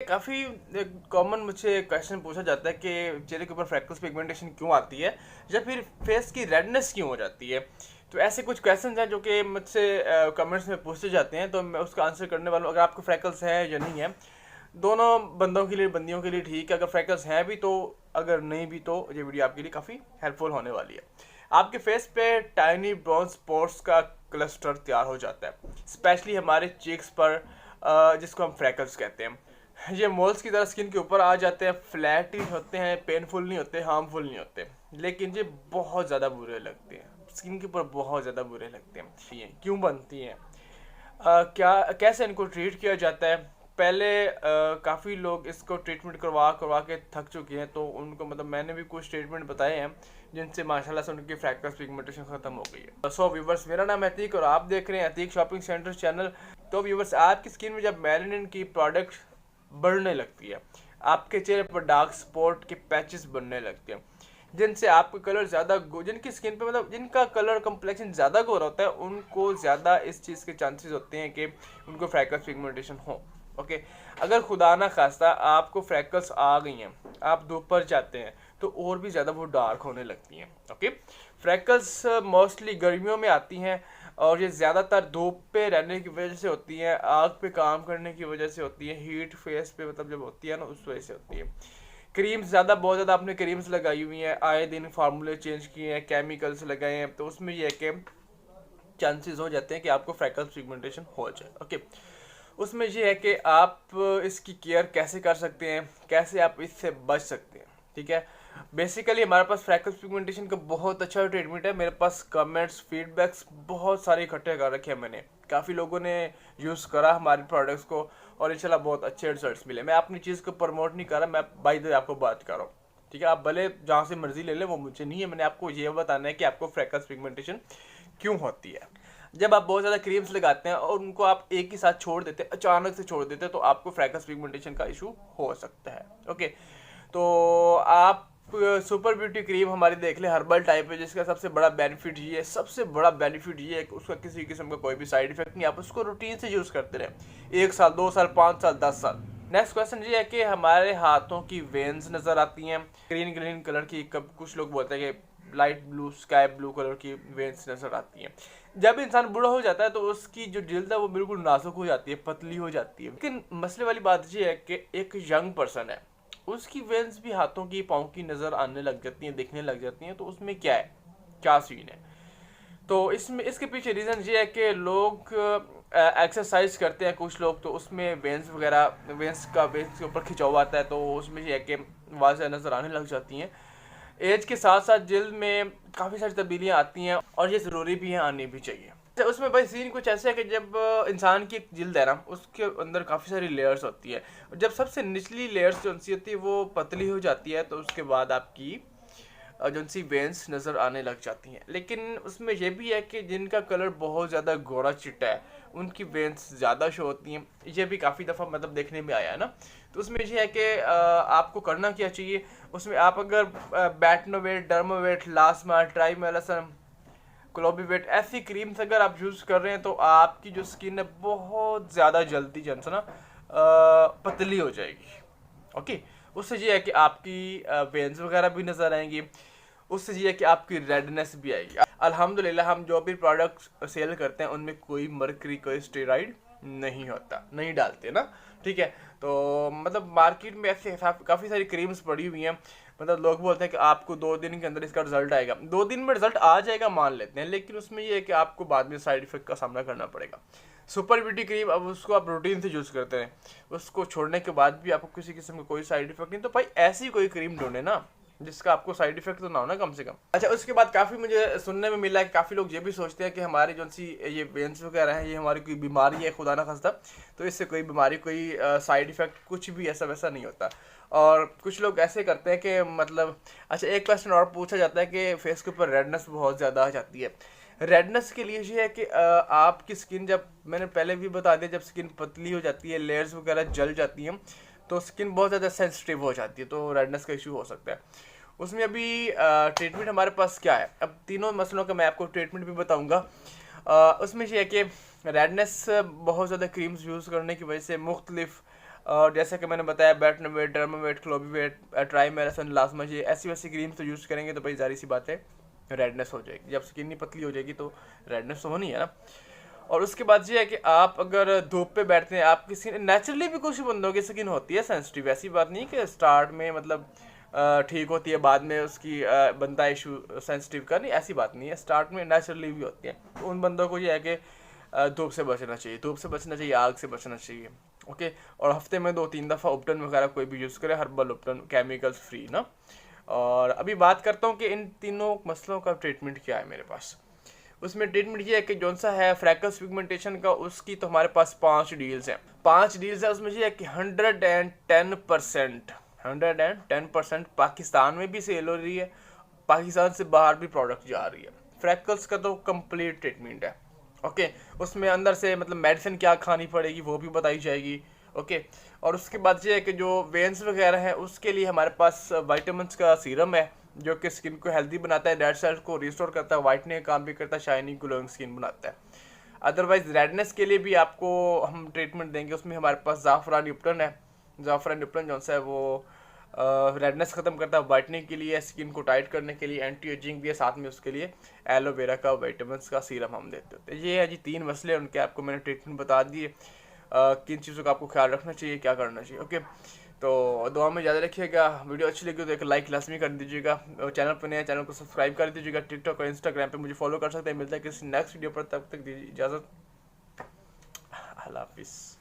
काफ़ी कॉमन मुझसे क्वेश्चन पूछा जाता है कि चेहरे के ऊपर फ्रैक्टल्स पिगमेंटेशन क्यों आती है या फिर फेस की रेडनेस क्यों हो जाती है। तो ऐसे कुछ क्वेश्चन हैं जो कि मुझसे कमेंट्स में पूछे जाते हैं, तो मैं उसका आंसर करने वाला हूँ। अगर आपको फ्रैकल्स हैं या नहीं है, दोनों बंदों के लिए बंदियों के लिए ठीक है। अगर फ्रैकल्स हैं भी तो, अगर नहीं भी तो ये वीडियो आपके लिए काफ़ी हेल्पफुल होने वाली है। आपके फेस पे टाइनी ब्राउन स्पॉट्स का क्लस्टर तैयार हो जाता है, स्पेशली हमारे चीक्स पर, जिसको हम फ्रैकल्स कहते हैं। ये मोल्स की तरह स्किन के ऊपर आ जाते हैं, फ्लैट ही होते हैं, पेनफुल नहीं होते, हार्मफुल नहीं होते, लेकिन ये बहुत ज़्यादा बुरे लगते हैं, स्किन के ऊपर बहुत ज़्यादा बुरे लगते हैं। ये क्यों बनती हैं, क्या कैसे इनको ट्रीट किया जाता है। पहले काफ़ी लोग इसको ट्रीटमेंट करवा करवा के थक चुके हैं, तो उनको मतलब मैंने भी कुछ ट्रीटमेंट बताए हैं जिनसे माशाल्लाह से उनकी फ्रैक्टल्स पिगमेंटेशन ख़त्म हो गई है। सो व्यूवर्स, मेरा नाम है अतीक और आप देख रहे हैं अतीक शॉपिंग सेंटर चैनल। तो व्यूवर्स, आपकी स्किन में जब मेलानिन की प्रोडक्ट बढ़ने लगती है, आपके चेहरे पर डार्क स्पॉट के पैचेस बनने लगते हैं, जिनसे आपका कलर ज़्यादा, जिनकी स्किन पे मतलब जिनका कलर कम्प्लेक्शन ज़्यादा गोरा होता है, उनको ज़्यादा इस चीज़ के चांसेस होते हैं कि उनको फ्रैकल्स पिगमेंटेशन हो। ओके, अगर खुदा ना खास्ता आपको फ्रैकल्स आ गई हैं, आप धूप पर जाते हैं, तो और भी ज़्यादा वो डार्क होने लगती हैं। ओके, फ्रैकल्स मोस्टली गर्मियों में आती हैं और ये ज़्यादातर धूप पे रहने की वजह से होती हैं, आग पे काम करने की वजह से होती है, हीट फेस पे मतलब जब होती है ना, उस वजह से होती है। क्रीम्स ज़्यादा, बहुत ज़्यादा आपने क्रीम्स लगाई हुई हैं, आए दिन फार्मूले चेंज किए हैं, केमिकल्स लगाए हैं, तो उसमें यह है कि चांसेस हो जाते हैं कि आपको फ्रैकल्स पिगमेंटेशन हो जाए। ओके, उसमें यह है कि आप इसकी केयर कैसे कर सकते हैं, कैसे आप इससे बच सकते हैं। ठीक है, बेसिकली हमारे पास फ्रैकल्स पिगमेंटेशन का बहुत अच्छा ट्रीटमेंट है। मेरे पास कमेंट्स, फीडबैक्स बहुत सारे इकट्ठे कर रखे हैं मैंने, काफ़ी लोगों ने यूज़ करा हमारे प्रोडक्ट्स को और इंशाल्लाह बहुत अच्छे रिजल्ट्स मिले। मैं अपनी चीज़ को प्रमोट नहीं कर रहा, मैं बाय द वे आपको बात कर रहा हूँ। ठीक है, आप भले जहाँ से मर्जी ले लें, वो मुझे नहीं है। मैंने आपको ये बताना है कि आपको फ्रैकल्स पिगमेंटेशन क्यों होती है। जब आप बहुत ज़्यादा क्रीम्स लगाते हैं और उनको आप एक ही साथ छोड़ देते हैं, अचानक से छोड़ देते हैं, तो आपको फ्रैकल्स पिगमेंटेशन का इशू हो सकता है। ओके, तो आप सुपर ब्यूटी क्रीम हमारी देख ले, हर्बल टाइप है, जिसका सबसे बड़ा बेनिफिट ये है, सबसे बड़ा बेनिफिट ये है कि उसका किसी किस्म का कोई भी साइड इफेक्ट नहीं। आप उसको रूटीन से यूज़ करते रहे, 1 साल, 2 साल, 5 साल, 10 साल। नेक्स्ट क्वेश्चन ये है कि हमारे हाथों की वेन्स नज़र आती हैं ग्रीन ग्रीन कलर की, कब कुछ लोग बोलते हैं कि light blue, sky blue colour की वेन्स नज़र आती हैं। जब इंसान बूढ़ा हो जाता है तो उसकी जो जिल्द है वो बिल्कुल नाजुक हो जाती है, पतली हो जाती है। लेकिन मसले वाली बात ये है कि एक यंग पर्सन है, उसकी वेन्स भी हाथों की, पाँव की नज़र आने लग जाती हैं, दिखने लग जाती हैं, तो उसमें क्या है, क्या सीन है। तो इसमें इसके पीछे रीज़न ये है कि लोग एक्सरसाइज करते हैं कुछ लोग, तो उसमें वेंस वगैरह, वेंस के ऊपर खिंचाव आता है, तो उसमें ये है कि वाज़ेह नज़र आने लग जाती हैं। एज के साथ साथ जल्द में काफ़ी सारी तब्दीलियाँ आती हैं और ये ज़रूरी भी है, आनी भी चाहिए। तो उसमें भाई सीन कुछ ऐसा है कि जब इंसान की एक जिल्द है ना, उसके अंदर काफ़ी सारी लेयर्स होती है। जब सबसे निचली लेयर्स जो सी होती है वो पतली हो जाती है, तो उसके बाद आपकी जो सी वेंस नज़र आने लग जाती हैं। लेकिन उसमें यह भी है कि जिनका कलर बहुत ज़्यादा गोरा चिट्टा है, उनकी वेंस ज़्यादा शो होती हैं। ये भी काफ़ी दफ़ा मतलब देखने में आया है ना। तो उसमें यह है कि आपको करना क्या चाहिए, उसमें आप अगर बैटनोवेट, डर्मोवेट, लास्मा, ट्राइमेलासन, क्लोबीवेट ऐसी क्रीम्स अगर आप यूज़ कर रहे हैं, तो आपकी जो स्किन है बहुत ज़्यादा जल्दी जो है ना पतली हो जाएगी। ओके, उससे ये है कि आपकी वेन्स वगैरह भी नज़र आएंगी, उससे ये है कि आपकी रेडनेस भी आएगी। अल्हम्दुलिल्लाह हम जो भी प्रोडक्ट्स सेल करते हैं उनमें कोई मर्करी, कोई स्टेरॉइड नहीं होता, नहीं डालते ना। ठीक है, तो मतलब मार्केट में ऐसे काफ़ी सारी क्रीम्स पड़ी हुई हैं, मतलब लोग बोलते हैं कि आपको 2 दिन के अंदर इसका रिजल्ट आएगा। 2 दिन में रिजल्ट आ जाएगा मान लेते हैं, लेकिन उसमें ये है कि आपको बाद में साइड इफेक्ट का सामना करना पड़ेगा। सुपर ब्यूटी क्रीम, अब उसको आप रूटीन से यूज़ करते हैं, उसको छोड़ने के बाद भी आपको किसी किस्म का कोई साइड इफेक्ट नहीं, तो भाई ऐसी कोई क्रीम ढूंढे ना जिसका आपको साइड इफेक्ट तो ना हो ना, कम से कम। अच्छा, उसके बाद काफ़ी मुझे सुनने में मिला है कि काफ़ी लोग ये भी सोचते हैं कि हमारी जो सी ये वेंस वगैरह है, ये हमारी कोई बीमारी है, खुदा ना खास्ता, तो इससे कोई बीमारी, कोई साइड इफेक्ट कुछ भी ऐसा वैसा नहीं होता। और कुछ लोग ऐसे करते हैं कि मतलब, अच्छा एक क्वेश्चन और पूछा जाता है कि फेस के ऊपर रेडनेस बहुत ज़्यादा आ जाती है। रेडनेस के लिए ये है कि आपकी स्किन, जब मैंने पहले भी बता दिया, जब स्किन पतली हो जाती है, लेयर्स वगैरह जल जाती हैं, तो स्किन बहुत ज़्यादा सेंसिटिव हो जाती है, तो रेडनेस का इशू हो सकता है। उसमें अभी ट्रीटमेंट हमारे पास क्या है, अब तीनों मसलों का मैं आपको ट्रीटमेंट भी बताऊंगा। उसमें ये है कि रेडनेस बहुत ज़्यादा क्रीम्स यूज़ करने की वजह से मुख्तलिफ और जैसे कि मैंने बताया बेटनोवेट, डर्मावेट, क्लोबिवेट, ट्राइमेरासन, लाजमा, ये ऐसी वैसी क्रीम्स तो यूज़ करेंगे तो भाई जारी सी बात है रेडनेस हो जाएगी। जब स्किन नहीं पतली हो जाएगी तो रेडनेस तो होनी है ना। और उसके बाद ये है कि आप अगर धूप पे बैठते हैं, आपकी स्किन नेचुरली भी कुछ बंदों की स्किन होती है सेंसिटिव, ऐसी बात नहीं कि स्टार्ट में मतलब ठीक होती है बाद में उसकी बनता है इशू सेंसिटिव का, नहीं ऐसी बात नहीं है, स्टार्ट में नेचुरली भी होती है। तो उन बंदों को ये है कि धूप से बचना चाहिए, धूप से बचना चाहिए, आग से बचना चाहिए। ओके, और हफ्ते में 2-3 दफ़ा उपटन वगैरह कोई भी यूज़ करे, हर्बल उपटन, केमिकल्स फ्री ना। और अभी बात करता हूँ कि इन तीनों मसलों का ट्रीटमेंट क्या है मेरे पास। उसमें ट्रीटमेंट ये है कि जौन सा है फ्रैकल्स पिगमेंटेशन का, उसकी तो हमारे पास 5 डील्स हैं। 5 डील्स है, उसमें ये है कि 110% पाकिस्तान में भी सेल हो रही है, पाकिस्तान से बाहर भी प्रोडक्ट जा रही है। फ्रैकल्स का तो कंप्लीट ट्रीटमेंट है। ओके, उसमें अंदर से मतलब मेडिसिन क्या खानी पड़ेगी वो भी बताई जाएगी। ओके, और उसके बाद ये है कि जो वेन्स वगैरह हैं उसके लिए हमारे पास विटामिन्स का सीरम है जो कि स्किन को हेल्दी बनाता है, डेड सेल्स को रिस्टोर करता है, वाइटनिंग काम भी करता है, शाइनिंग ग्लोइंग स्किन बनाता है। अदरवाइज रेडनेस के लिए भी आपको हम ट्रीटमेंट देंगे, उसमें हमारे पास ज़ाफ़रानी उपटन है। ज़ाफ़रानी उपटन जो सा है वो रेडनेस ख़त्म करता है, वाइटनिंग के लिए, स्किन को टाइट करने के लिए, एंटी एजिंग भी है, साथ में उसके लिए एलोवेरा का विटामिन का सीरम हम देते होते हैं। ये है जी 3 मसले, उनके आपको मैंने ट्रीटमेंट बता दिए। किन चीज़ों का आपको ख्याल रखना चाहिए, क्या करना चाहिए। ओके, तो दुआ में ज़्यादा रखिएगा। वीडियो अच्छी लगी तो एक लाइक लाजमी कर दीजिएगा। चैनल पर नए चैनल को सब्सक्राइब कर दीजिएगा। टिकटॉक और इंस्टाग्राम पे मुझे फॉलो कर सकते हैं। मिलता है किसी नेक्स्ट वीडियो पर, तब तक दीजिए इजाज़त। अल्लाह हाफिज़।